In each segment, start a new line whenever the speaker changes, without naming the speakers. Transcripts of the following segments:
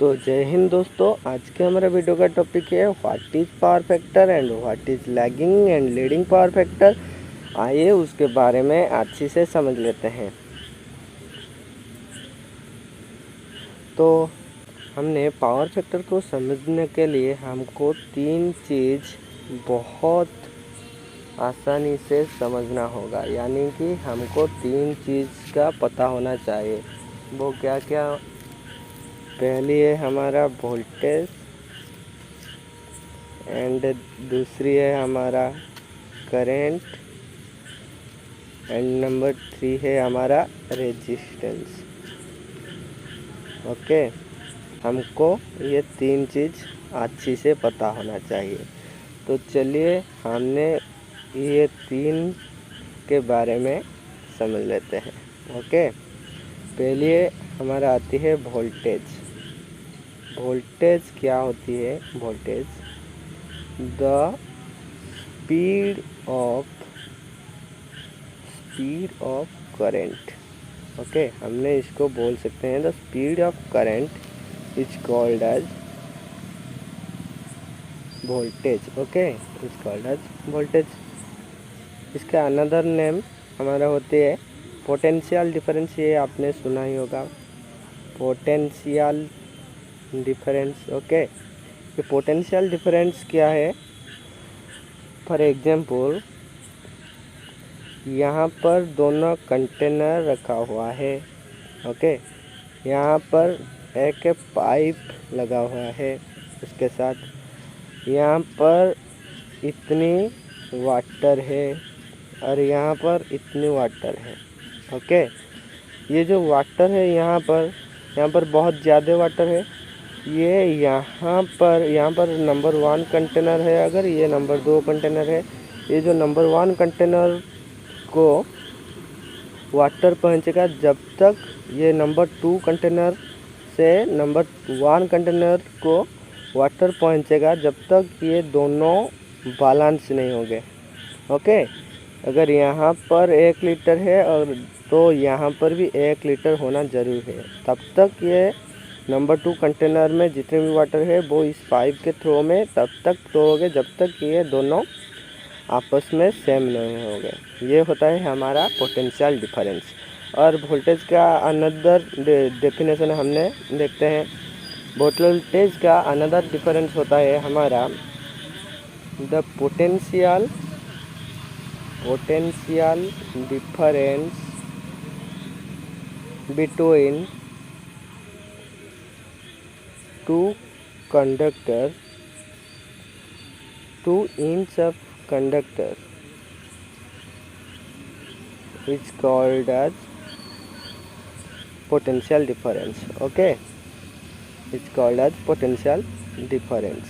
तो जय हिंद दोस्तों, आज के हमारा वीडियो का टॉपिक है what is power factor and what is lagging and leading power factor. आइए उसके बारे में अच्छी से समझ लेते हैं। तो हमने पावर फैक्टर को समझने के लिए हमको तीन चीज़ बहुत आसानी से समझना होगा, यानी कि हमको तीन चीज़ का पता होना चाहिए। वो क्या क्या? पहली है हमारा वोल्टेज एंड दूसरी है हमारा करंट एंड नंबर 3 है हमारा रेजिस्टेंस। ओके, हमको ये तीन चीज़ अच्छी से पता होना चाहिए। तो चलिए हमने ये तीन के बारे में समझ लेते हैं। ओके, पहले हमारा आती है वोल्टेज। वोल्टेज क्या होती है? Voltage the speed of current. Okay, हमने इसको बोल सकते हैं the speed of current is called as voltage. Okay, is called as voltage. इसका अनदर नेम हमारा होती है पोटेंशियल डिफरेंस। ये आपने सुना ही होगा, पोटेंशियल डिफरेंस। ओके, ये पोटेंशियल डिफरेंस क्या है? फॉर एग्जांपल, यहाँ पर दोनों कंटेनर रखा हुआ है। ओके, यहाँ पर एक पाइप लगा हुआ है, उसके साथ यहाँ पर इतनी वाटर है और यहाँ पर इतनी वाटर है। ओके, ये जो वाटर है यहाँ पर बहुत ज़्यादा वाटर है। ये यहाँ पर नंबर 1 कंटेनर है, अगर ये नंबर 2 कंटेनर है। ये जो नंबर 1 कंटेनर को वाटर पहुँचेगा जब तक ये नंबर 2 कंटेनर से नंबर 1 कंटेनर को वाटर पहुँचेगा जब तक ये दोनों बैलेंस नहीं होंगे। ओके, अगर यहाँ पर 1 लीटर है और तो यहाँ पर भी 1 लीटर होना ज़रूरी है, तब तक ये नंबर 2 कंटेनर में जितने भी वाटर है वो इस पाइप के थ्रू में तब तक फ्लो होंगे जब तक ये दोनों आपस में सेम नहीं होंगे। ये होता है हमारा पोटेंशियल डिफरेंस। और वोल्टेज का अनदर डेफिनेशन हमने देखते हैं। वोल्टेज का अनदर डिफरेंस होता है हमारा the potential difference between two inch of conductor is called as potential difference. Okay, it's called as potential difference.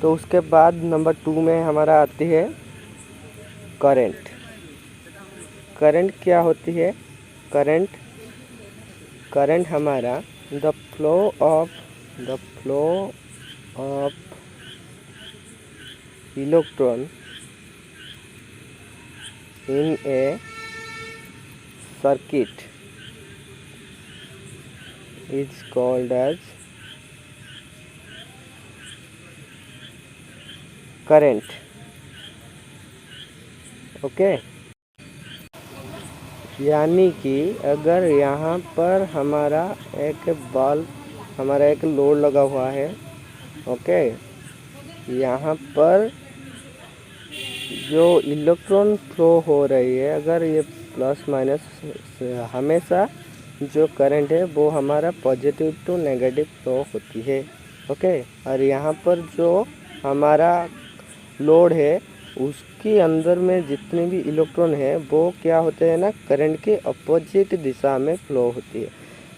तो उसके बाद नंबर 2 में हमारा आती है करंट। करंट क्या होती है? करंट हमारा the flow of electron in a circuit is called as current. Okay, यानी कि अगर यहाँ पर हमारा एक लोड लगा हुआ है। ओके, यहाँ पर जो इलेक्ट्रॉन फ्लो हो रही है, अगर ये प्लस माइनस, हमेशा जो करंट है वो हमारा पॉजिटिव टू नेगेटिव फ्लो होती है। ओके, और यहाँ पर जो हमारा लोड है उसके अंदर में जितने भी इलेक्ट्रॉन है वो क्या होते हैं ना, करंट के अपोजिट दिशा में फ्लो होती है।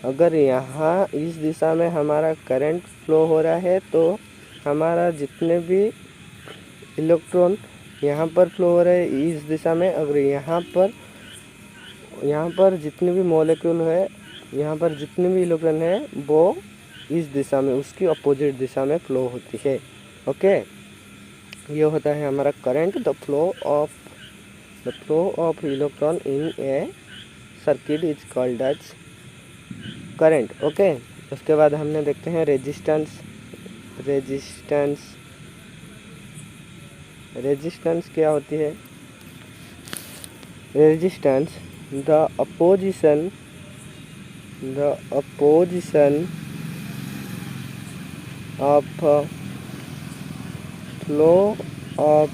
अगर यहाँ इस दिशा में हमारा करंट फ्लो हो रहा है तो हमारा जितने भी इलेक्ट्रॉन यहाँ पर फ्लो हो रहे हैं इस दिशा में, अगर यहाँ पर जितने भी मॉलिक्यूल है, यहाँ पर जितने भी इलेक्ट्रॉन है वो इस दिशा में, उसकी अपोजिट दिशा में फ्लो होती है। ओके, ये होता है हमारा current. The flow of electron in a circuit is called as current. Okay, उसके बाद हमने देखते हैं रेजिस्टेंस। रेजिस्टेंस क्या होती है? Resistance the opposition of flow of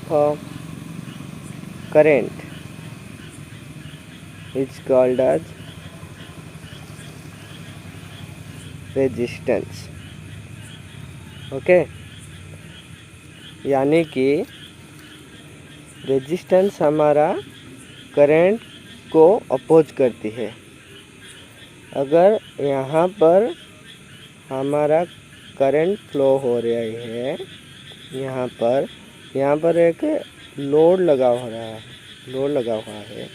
current is called as resistance। Okay, यानी कि रेजिस्टेंस हमारा करंट को अपोज करती है। अगर यहाँ पर हमारा करंट फ्लो हो रही है, यहाँ पर एक लोड लगा हुआ है,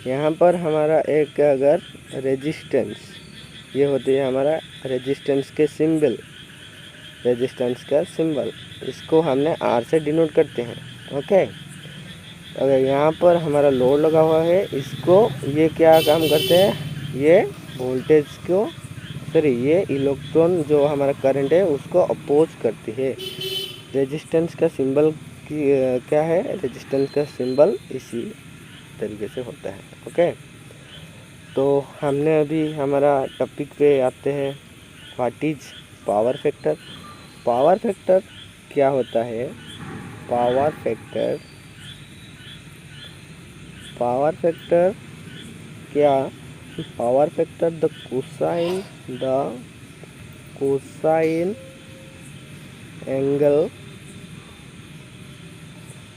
यहाँ पर हमारा एक अगर रेजिस्टेंस, ये होती है हमारा रेजिस्टेंस का सिंबल, इसको हमने R से डिनोट करते हैं। ओके, अगर यहाँ पर हमारा लोड लगा हुआ है, इसको ये क्या काम करते हैं, ये वोल्टेज को, ये इलेक्ट्रॉन जो हमारा करंट है उसको अपोज करती है। रेजिस्टेंस का सिंबल क्या है? रेजिस्टेंस का सिंबल इसी तरीके से होता है। ओके, तो हमने अभी हमारा टॉपिक पे आते हैं, what is power factor. Power factor क्या होता है? पावर फैक्टर क्या? Power factor the cosine angle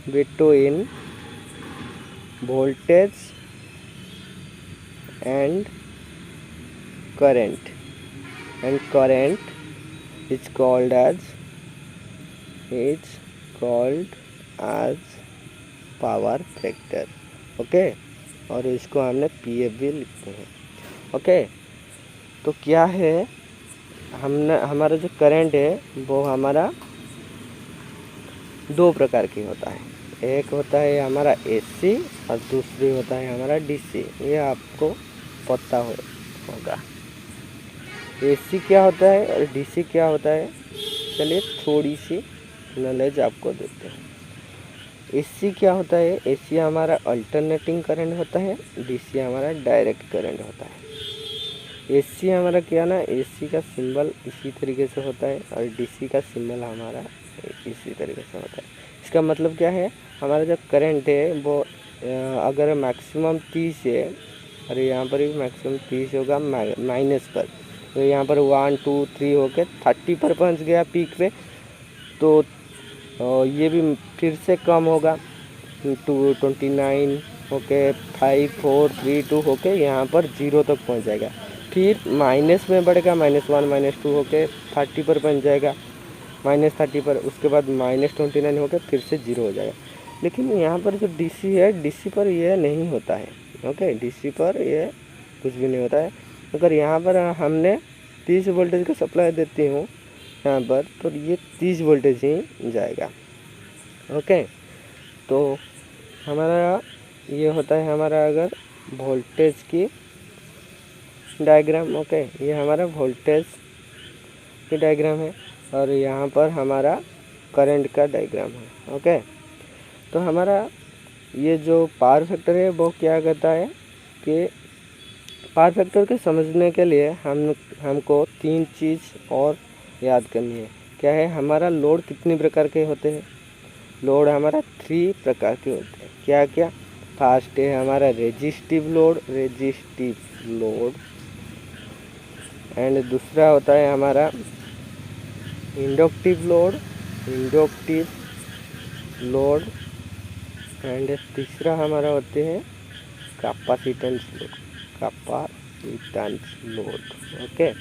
between voltage and current is called as power factor. Okay, और इसको हमने PF भी लिखते हैं। ओके, तो क्या है, हमारा जो करंट है वो हमारा दो प्रकार की होता है। एक होता है हमारा AC और दूसरी होता है हमारा DC। ये आपको पता होगा AC क्या होता है और DC क्या होता है। चलिए थोड़ी सी नॉलेज आपको देते हैं। AC क्या होता है? AC हमारा अल्टरनेटिंग करंट होता है, DC हमारा डायरेक्ट करंट होता है। AC हमारा क्या ना, AC का सिंबल इसी तरीके से होता है और DC का सिंबल हमारा इसी तरीके से होता है। इसका मतलब क्या है, हमारा जो करंट है वो अगर मैक्सिमम 30 है और यहाँ पर भी मैक्सिमम 30 होगा माइनस पर, तो यहाँ पर 1 2 3 होके 30 पर पहुँच गया पीक पे, तो ये भी फिर से कम होगा 29 होके 5 4 3 2 होके यहाँ पर 0 तक पहुँच जाएगा। फिर माइनस में बढ़ेगा, -1 -2 होके 30 पर पहुँच जाएगा, -30 पर, उसके बाद -29 होकर फिर से 0 हो जाएगा। लेकिन यहाँ पर जो DC है, DC पर यह नहीं होता है। ओके, DC पर यह कुछ भी नहीं होता है। अगर यहाँ पर हमने 30 वोल्टेज का सप्लाई देती हूँ यहाँ पर, तो ये 30 वोल्टेज ही जाएगा। ओके, तो हमारा ये होता है हमारा अगर वोल्टेज की डायग्राम। ओके, ये हमारा वोल्टेज की डायग्राम है और यहाँ पर हमारा करंट का डायग्राम है। ओके, तो हमारा ये जो पावर फैक्टर है वो क्या करता है कि पावर फैक्टर के समझने के लिए हमको 3 चीज़ और याद करनी है। क्या है, हमारा लोड कितने प्रकार के होते हैं? लोड हमारा 3 प्रकार के होते हैं। क्या क्या? फर्स्ट है हमारा रेजिस्टिव लोड एंड दूसरा होता है हमारा इंडक्टिव लोड एंड तीसरा हमारा होते हैं कैपेसिटेंस लोड। ओके,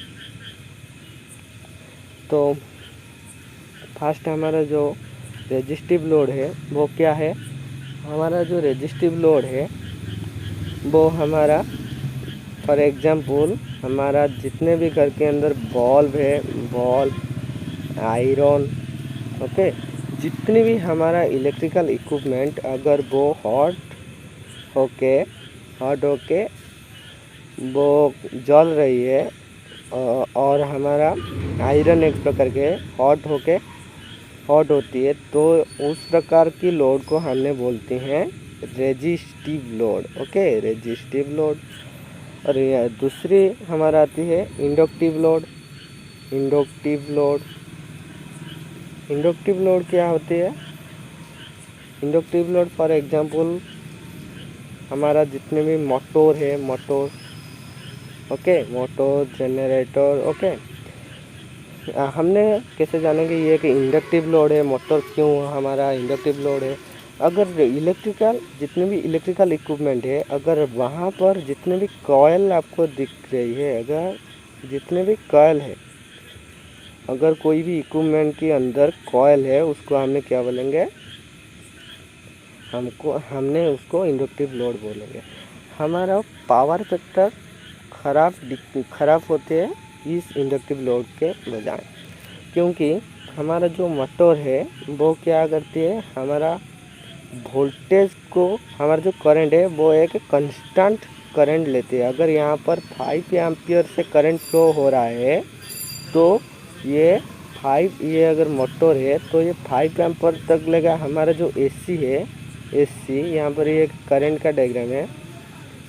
तो फर्स्ट हमारा जो रेजिस्टिव लोड है वो क्या है? हमारा जो रेजिस्टिव लोड है वो हमारा, फॉर एग्जांपल, हमारा जितने भी घर के अंदर बल्ब, आयरन, ओके, जितने भी हमारा इलेक्ट्रिकल इक्विपमेंट अगर वो हॉट होके वो जल रही है, और हमारा आयरन एक प्रकार के हॉट होती है, तो उस प्रकार की लोड को हमने बोलते हैं resistive load. Okay, resistive load. और यह दूसरी हमारा आती है इंडक्टिव लोड। इंडक्टिव लोड क्या होती है? इंडक्टिव लोड फॉर एग्जांपल हमारा जितने भी motor, okay, motor, generator. Okay, हमने कैसे जानेंगे ये कि इंडक्टिव लोड है? मोटर क्यों हमारा इंडक्टिव लोड है? अगर जितने भी इलेक्ट्रिकल इक्विपमेंट है, अगर वहाँ पर जितने भी कॉयल आपको दिख रही है, अगर जितने भी कॉयल है, अगर कोई भी इक्विपमेंट के अंदर कॉयल है, उसको हमने क्या बोलेंगे? हमने उसको इंडक्टिव लोड बोलेंगे। हमारा पावर फैक्टर खराब होते हैं इस इंडक्टिव लोड के बजाय, क्योंकि हमारा जो मोटर है वो क्या करती है? हमारा वोल्टेज को, हमारा जो करंट है वो एक कांस्टेंट करंट लेती है। अगर यहाँ पर 5 एम्पियर से करंट फ्लो हो रहा है, तो ये अगर मोटर है तो ये 5 एम्पियर तक लेगा। हमारा जो एसी है, यहाँ पर ये करंट का डायग्राम है,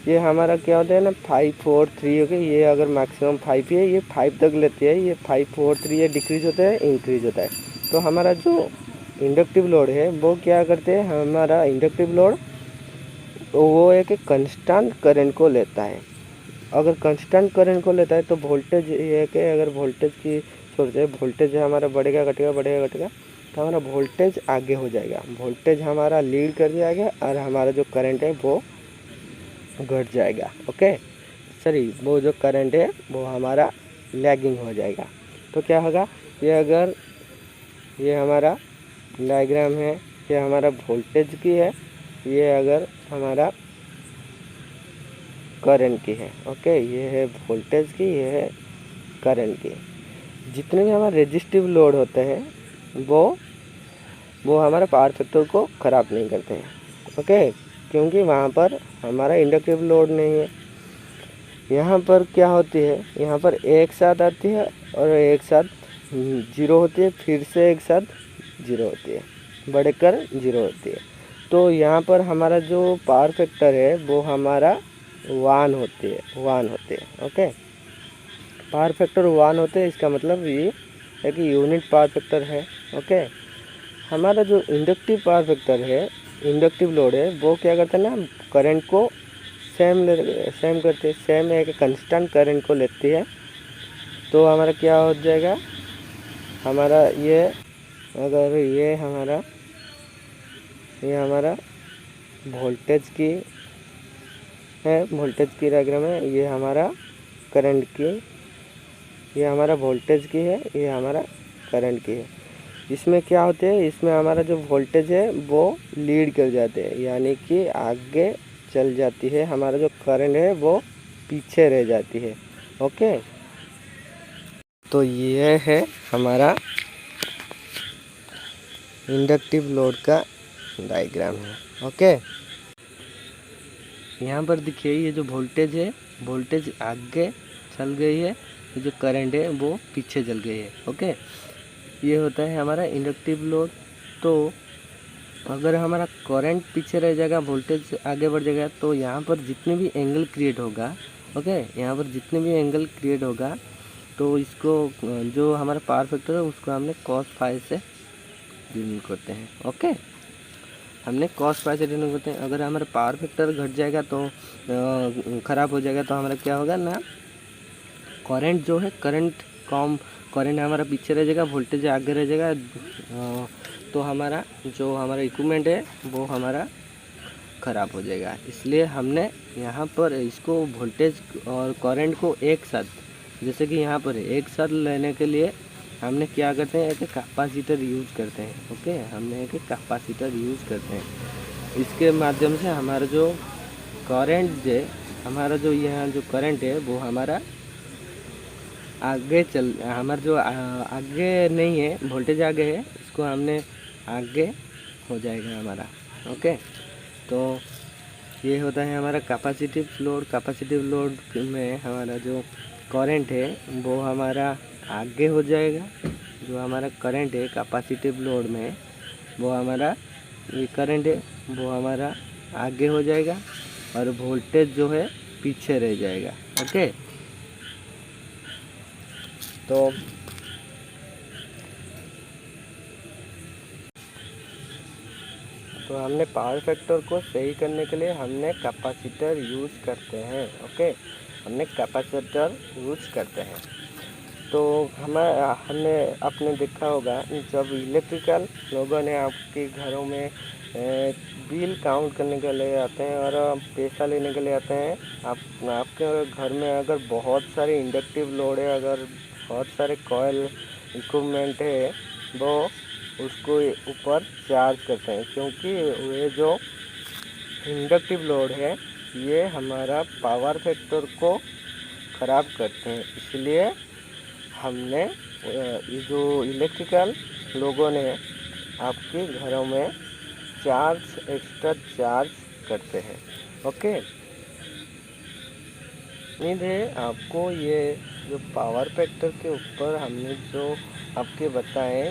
ये हमारा क्या होता है ना, 5 4 3। ओके, ये अगर मैक्सिमम 5 है, ये 5 तक लेती है। ये 5 4 3 ये डिक्रीज होता है, इंक्रीज होता है। तो हमारा जो इंडक्टिव लोड है वो क्या करते हैं? हमारा इंडक्टिव लोड वो एक कांस्टेंट करंट को लेता है। अगर कांस्टेंट करंट को लेता है तो वोल्टेज ये है कि अगर वोल्टेज की सोचते हैं, वोल्टेज हमारा बढ़ेगा घटेगा, तो हमारा वोल्टेज आगे हो जाएगा, वोल्टेज हमारा लीड कर जाएगा, और हमारा जो करंट है वो घट जाएगा। ओके, सॉरी, वो जो करंट है वो हमारा लैगिंग हो जाएगा। तो क्या होगा? ये हमारा डायग्राम है, ये हमारा वोल्टेज की है, ये अगर हमारा करंट की है। ओके, ये है वोल्टेज की, ये है करंट की। जितने भी हमारे रेजिस्टिव लोड होते हैं वो हमारे पावर फैक्टर को ख़राब नहीं करते हैं। ओके, क्योंकि वहाँ पर हमारा इंडक्टिव लोड नहीं है। यहाँ पर क्या होती है? यहाँ पर एक साथ आती है और एक साथ जीरो होती है, फिर से एक साथ जीरो होती है, बढ़कर जीरो होती है। तो यहाँ पर हमारा जो पावर फैक्टर है वो हमारा 1 होते हैं। ओके, पावर फैक्टर 1 होते हैं, इसका मतलब ये है कि यूनिट पावर फैक्टर है। ओके, हमारा जो इंडक्टिव पावर फैक्टर है, इंडक्टिव लोड है, वो क्या करता है ना, करंट को सेम करते हैं, सेम एक कांस्टेंट करंट को लेती है। तो हमारा क्या हो जाएगा? हमारा ये अगर ये हमारा वोल्टेज की है, वोल्टेज की डायग्राम है, ये हमारा करंट की, ये हमारा वोल्टेज की है, ये हमारा करंट की है। इसमें क्या होते हैं? इसमें हमारा जो वोल्टेज है वो लीड कर जाते हैं, यानी कि आगे चल जाती है, हमारा जो करंट है वो पीछे रह जाती है। ओके, तो ये है हमारा इंडक्टिव लोड का डायग्राम है। ओके, यहाँ पर देखिए, ये जो वोल्टेज है, वोल्टेज आगे चल गई है, ये जो करंट है वो पीछे चल गई है। ओके, ये होता है हमारा इंडक्टिव लोड। तो अगर हमारा करंट पीछे रह जाएगा, वोल्टेज आगे बढ़ जाएगा, तो यहाँ पर जितने भी एंगल क्रिएट होगा, ओके, यहाँ पर जितने भी एंगल क्रिएट होगा, तो इसको जो हमारा पावर फैक्टर है उसको हमने cos फाई से डिनोट करते हैं। ओके, हमने cos फाई से डिनोट करते हैं। अगर हमारा पावर फैक्टर घट जाएगा तो ख़राब हो जाएगा, तो हमारा क्या होगा ना, करंट जो है, करंट हमारा पीछे रह जाएगा, वोल्टेज आगे रह जाएगा, तो हमारा इक्विपमेंट है वो हमारा ख़राब हो जाएगा। इसलिए हमने यहाँ पर इसको वोल्टेज और करंट को एक साथ, जैसे कि यहाँ पर एक साथ लेने के लिए हमने क्या करते हैं, एक कैपेसिटर यूज़ करते हैं। ओके, हमने एक कैपेसिटर यूज़ करते हैं। इसके माध्यम से हमारा जो करंट है, हमारा जो यहाँ जो करंट है वो हमारा हमारा जो आगे नहीं है, वोल्टेज आगे है, इसको हमने आगे हो जाएगा हमारा। ओके, तो ये होता है हमारा कैपेसिटिव लोड। कैपेसिटिव लोड में हमारा जो करंट है वो हमारा आगे हो जाएगा। जो हमारा करंट है कैपेसिटिव लोड में, वो हमारा ये करंट है वो हमारा आगे हो जाएगा और वोल्टेज जो है पीछे रह जाएगा। ओके, तो हमने पावर फैक्टर को सही करने के लिए हमने कैपेसिटर यूज़ करते हैं। ओके, हमने कैपेसिटर यूज़ करते हैं। तो हमने आपने देखा होगा जब इलेक्ट्रिकल लोगों ने आपके घरों में बिल काउंट करने के लिए आते हैं और पैसा लेने के लिए आते हैं। आपके घर में अगर बहुत सारे इंडक्टिव लोड है, अगर बहुत सारे कॉइल इक्विपमेंट है, वो उसको ऊपर चार्ज करते हैं, क्योंकि ये जो इंडक्टिव लोड है ये हमारा पावर फैक्टर को ख़राब करते हैं। इसलिए हमने ये जो इलेक्ट्रिकल लोगों ने आपके घरों में एक्स्ट्रा चार्ज करते हैं। ओके, उम्मीद है आपको ये जो पावर फैक्टर के ऊपर हमने जो आपके बताए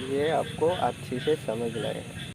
ये आपको अच्छी से समझ लाए हैं।